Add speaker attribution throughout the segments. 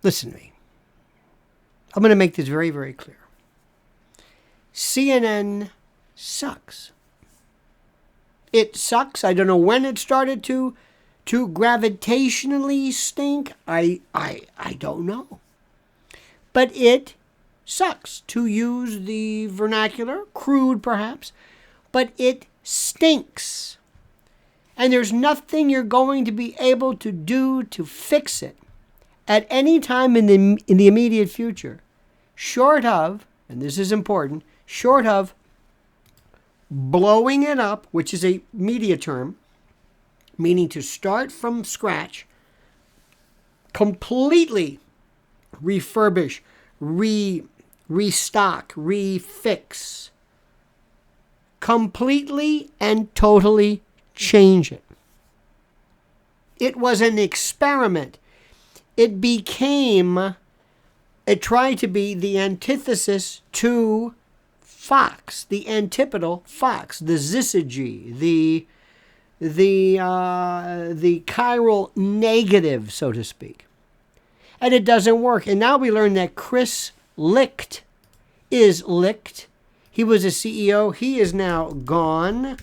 Speaker 1: Listen to me. I'm going to make this very, very clear. CNN sucks. It sucks. I don't know when it started to gravitationally stink. I don't know. But it sucks, to use the vernacular, crude perhaps, but it stinks. And there's nothing you're going to be able to do to fix it at any time in the immediate future, short of, and this is important, short of blowing it up, which is a media term, meaning to start from scratch, completely refurbish, restock, refix, completely and totally change it. It was an experiment. It tried to be the antithesis to Fox, the antipodal Fox, the syzygy, the chiral negative, so to speak. And it doesn't work. And now we learn that Chris Licht is licked. He was a CEO. He is now gone.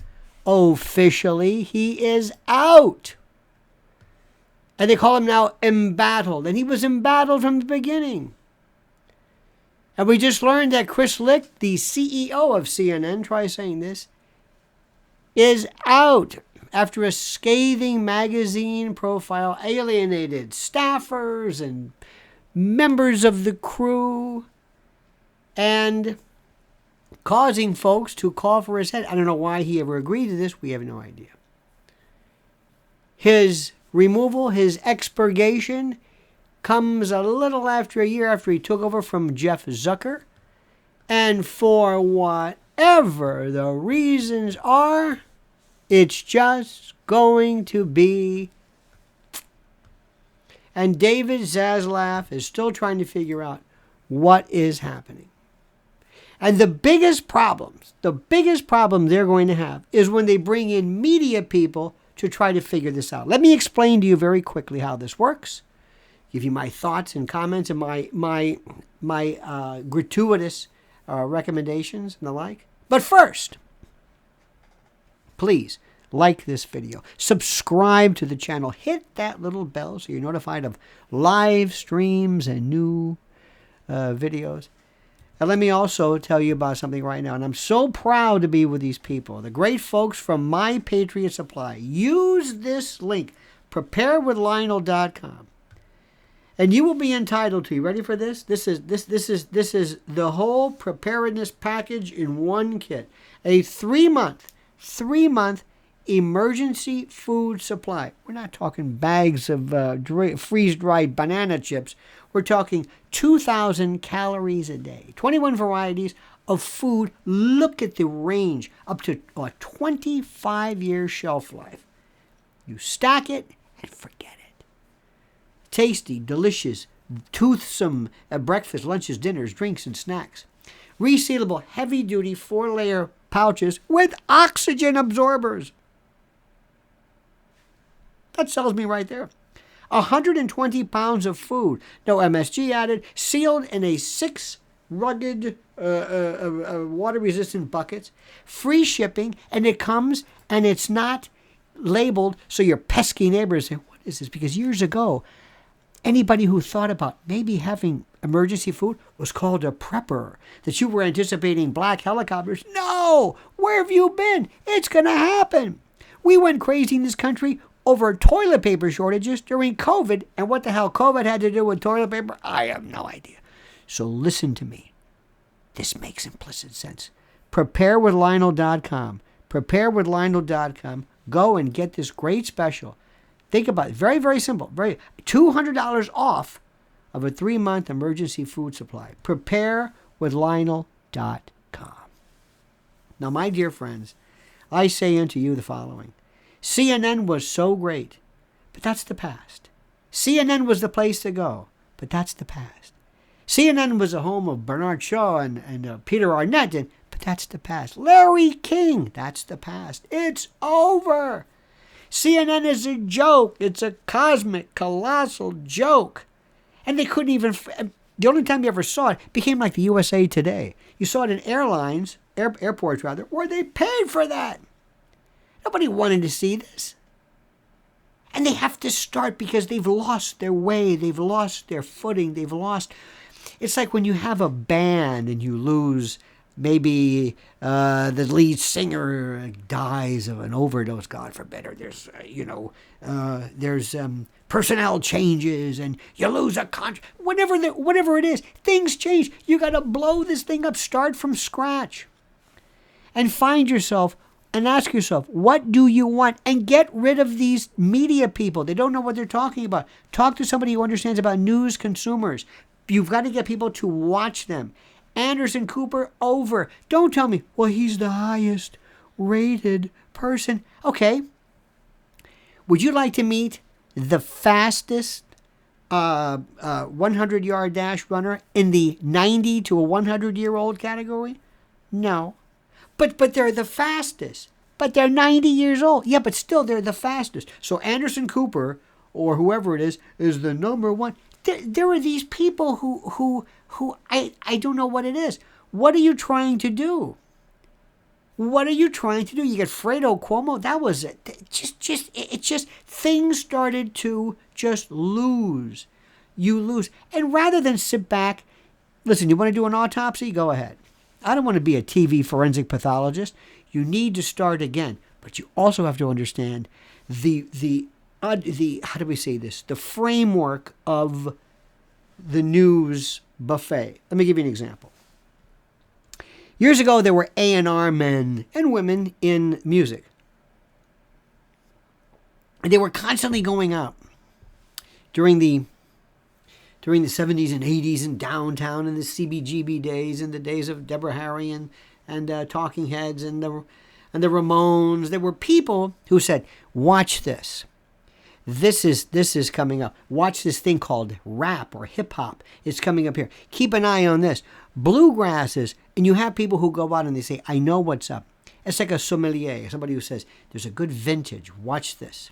Speaker 1: Officially, he is out. And they call him now embattled. And he was embattled from the beginning. And we just learned that Chris Licht, the CEO of CNN, try saying this, is out after a scathing magazine profile alienated staffers and members of the crew and causing folks to call for his head. I don't know why he ever agreed to this. We have no idea. His removal, his expurgation, comes a little after a year after he took over from Jeff Zucker. And for whatever the reasons are, it's just going to be. And David Zaslav is still trying to figure out what is happening. And the biggest problem they're going to have is when they bring in media people to try to figure this out. Let me explain to you very quickly how this works. Give you my thoughts and comments and my gratuitous recommendations and the like. But first, please like this video. Subscribe to the channel. Hit that little bell so you're notified of live streams and new videos. And let me also tell you about something right now. And I'm so proud to be with these people, the great folks from My Patriot Supply. Use this link, preparewithlionel.com. And you will be entitled to, you ready for this? This is the whole preparedness package in one kit. A 3-month emergency food supply. We're not talking bags of freeze-dried banana chips. We're talking 2,000 calories a day. 21 varieties of food. Look at the range. Up to a 25-year shelf life. You stack it and forget it. Tasty, delicious, toothsome breakfast, lunches, dinners, drinks, and snacks. Resealable, heavy-duty 4-layer pouches with oxygen absorbers. That sells me right there. 120 pounds of food, no MSG added, sealed in a 6 rugged, water-resistant buckets. Free shipping, and it comes, and it's not labeled, so your pesky neighbors say, what is this? Because years ago, anybody who thought about maybe having emergency food was called a prepper, that you were anticipating black helicopters. No! Where have you been? It's going to happen. We went crazy in this country over toilet paper shortages during COVID, and what the hell COVID had to do with toilet paper, I have no idea. So listen to me. This makes implicit sense. Preparewithlionel.com. Preparewithlionel.com. Go and get this great special. Think about it. Very, very simple. $200 off of a 3-month emergency food supply. Preparewithlionel.com. Now, my dear friends, I say unto you the following. CNN was so great, but that's the past. CNN was the place to go, but that's the past. CNN was the home of Bernard Shaw and Peter Arnett, but that's the past. Larry King, that's the past. It's over. CNN is a joke. It's a cosmic, colossal joke. And they couldn't even, the only time you ever saw it became like the USA Today. You saw it in airports rather, where they paid for that. Nobody wanted to see this. And they have to start because they've lost their way. They've lost their footing. They've lost. It's like when you have a band and you lose, maybe the lead singer dies of an overdose, God forbid, or there's personnel changes and you lose a contract. Whatever it is, things change. You got to blow this thing up, start from scratch. And find yourself and ask yourself, what do you want? And get rid of these media people. They don't know what they're talking about. Talk to somebody who understands about news consumers. You've got to get people to watch them. Anderson Cooper, over. Don't tell me, well, he's the highest rated person. Okay. Would you like to meet the fastest 100-yard dash runner in the 90 to a 100-year-old category? No. But they're the fastest. But they're 90 years old. Yeah, but still they're the fastest. So Anderson Cooper, or whoever it is the number one. There are these people who I don't know what it is. What are you trying to do? What are you trying to do? You get Fredo Cuomo. That was it. It just things started to just lose. You lose. And rather than sit back, listen, you want to do an autopsy? Go ahead. I don't want to be a TV forensic pathologist. You need to start again. But you also have to understand the how do we say this? The framework of the news buffet. Let me give you an example. Years ago, there were A&R men and women in music. And they were constantly going out during the 70s and 80s in downtown, in the CBGB days, in the days of Deborah Harry and Talking Heads and the Ramones. There were people who said, watch this. This is coming up. Watch this thing called rap or hip hop. It's coming up here. Keep an eye on this. Bluegrasses, and you have people who go out and they say, I know what's up. It's like a sommelier, somebody who says, there's a good vintage. Watch this.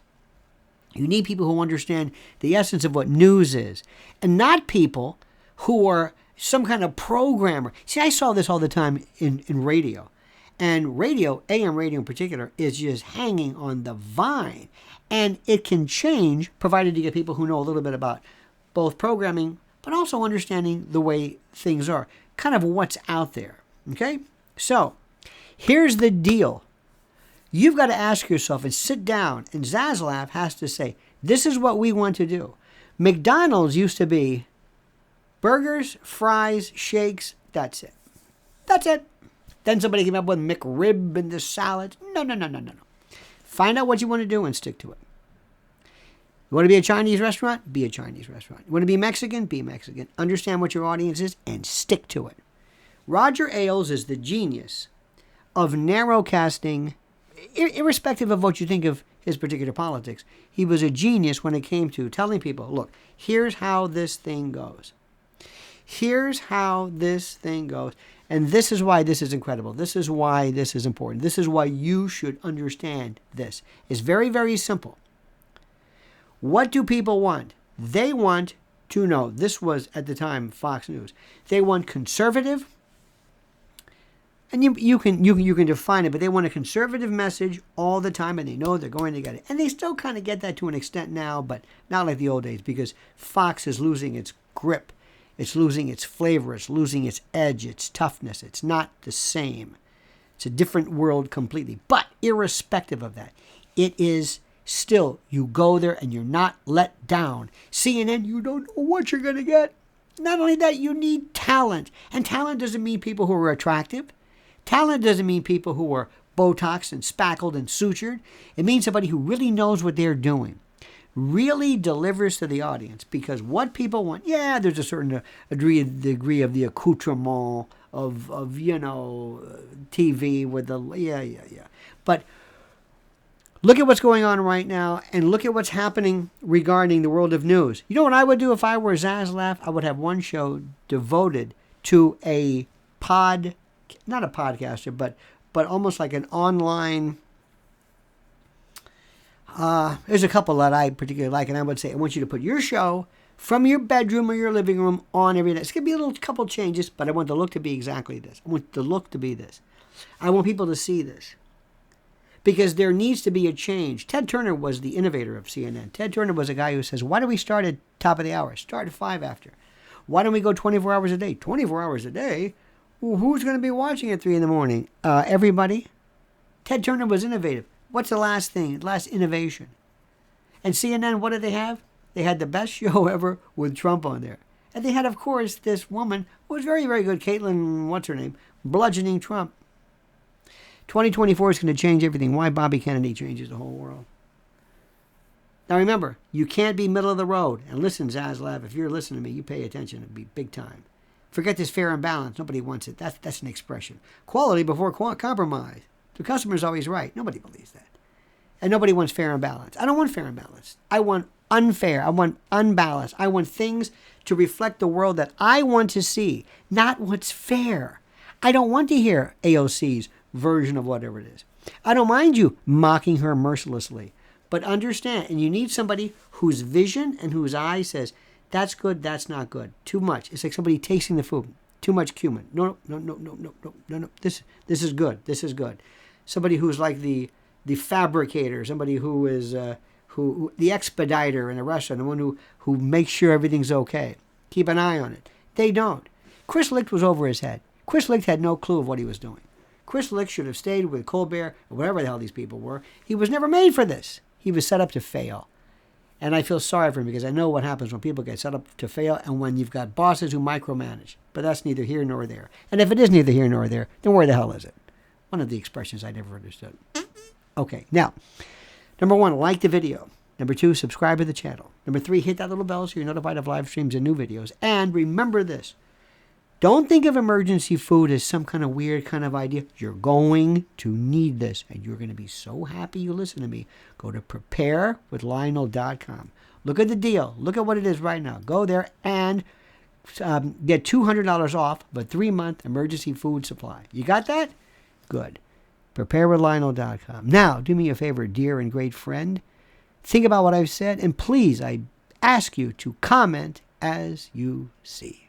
Speaker 1: You need people who understand the essence of what news is, and not people who are some kind of programmer. See, I saw this all the time in radio. And radio, AM radio in particular, is just hanging on the vine. And it can change, provided you get people who know a little bit about both programming, but also understanding the way things are, kind of what's out there. Okay? So, here's the deal. You've got to ask yourself and sit down, and Zaslav has to say, this is what we want to do. McDonald's used to be burgers, fries, shakes, that's it. That's it. Then somebody came up with McRib and the salad. No. Find out what you want to do and stick to it. You want to be a Chinese restaurant? Be a Chinese restaurant. You want to be Mexican? Be Mexican. Understand what your audience is and stick to it. Roger Ailes is the genius of narrowcasting, irrespective of what you think of his particular politics. He was a genius when it came to telling people, look, here's how this thing goes. Here's how this thing goes. And this is why this is incredible. This is why this is important. This is why you should understand this. It's very, very simple. What do people want? They want to know. This was, at the time, Fox News. They want conservative, and you can define it, but they want a conservative message all the time, and they know they're going to get it. And they still kind of get that to an extent now, but not like the old days, because Fox is losing its grip. It's losing its flavor. It's losing its edge, its toughness. It's not the same. It's a different world completely. But irrespective of that, it is still, you go there and you're not let down. CNN, you don't know what you're going to get. Not only that, you need talent. And talent doesn't mean people who are attractive. Talent doesn't mean people who are Botoxed and spackled and sutured. It means somebody who really knows what they're doing. Really delivers to the audience, because what people want, yeah, there's a certain degree of the accoutrement of TV with the, yeah. But look at what's going on right now, and look at what's happening regarding the world of news. You know what I would do if I were Zaslav? I would have one show devoted to not a podcaster, but almost like an online. There's a couple that I particularly like, and I would say, I want you to put your show from your bedroom or your living room on every day. It's going to be a little couple changes, but I want the look to be exactly this. I want the look to be this. I want people to see this. Because there needs to be a change. Ted Turner was the innovator of CNN. Ted Turner was a guy who says, why don't we start at top of the hour? Start at 5 after. Why don't we go 24 hours a day? 24 hours a day? Well, who's going to be watching at 3 in the morning? Everybody. Ted Turner was innovative. What's the last thing? Last innovation? And CNN, what did they have? They had the best show ever with Trump on there. And they had, of course, this woman who was very, very good, Caitlin, what's her name, bludgeoning Trump. 2024 is going to change everything. Why Bobby Kennedy changes the whole world. Now remember, you can't be middle of the road. And listen, Zaslav, if you're listening to me, you pay attention. It'll be big time. Forget this fair and balanced. Nobody wants it. That's an expression. Quality before compromise. The customer's always right. Nobody believes that. And nobody wants fair and balanced. I don't want fair and balanced. I want unfair. I want unbalanced. I want things to reflect the world that I want to see, not what's fair. I don't want to hear AOC's version of whatever it is. I don't mind you mocking her mercilessly, but understand, and you need somebody whose vision and whose eye says, that's good, that's not good. Too much. It's like somebody tasting the food. Too much cumin. No. This is good. This is good. Somebody who's like the fabricator, somebody who is who the expediter in a restaurant, the one who makes sure everything's okay. Keep an eye on it. They don't. Chris Licht was over his head. Chris Licht had no clue of what he was doing. Chris Licht should have stayed with Colbert or whatever the hell these people were. He was never made for this. He was set up to fail. And I feel sorry for him because I know what happens when people get set up to fail and when you've got bosses who micromanage. But that's neither here nor there. And if it is neither here nor there, then where the hell is it? One of the expressions I never understood. Okay, now, number 1, like the video. Number 2, subscribe to the channel. Number 3, hit that little bell so you're notified of live streams and new videos. And remember this. Don't think of emergency food as some kind of weird kind of idea. You're going to need this, and you're going to be so happy you listen to me. Go to preparewithlionel.com. Look at the deal. Look at what it is right now. Go there and get $200 off of a 3-month emergency food supply. You got that? Good. Preparewithlionel.com. Now, do me a favor, dear and great friend. Think about what I've said, and please, I ask you to comment as you see.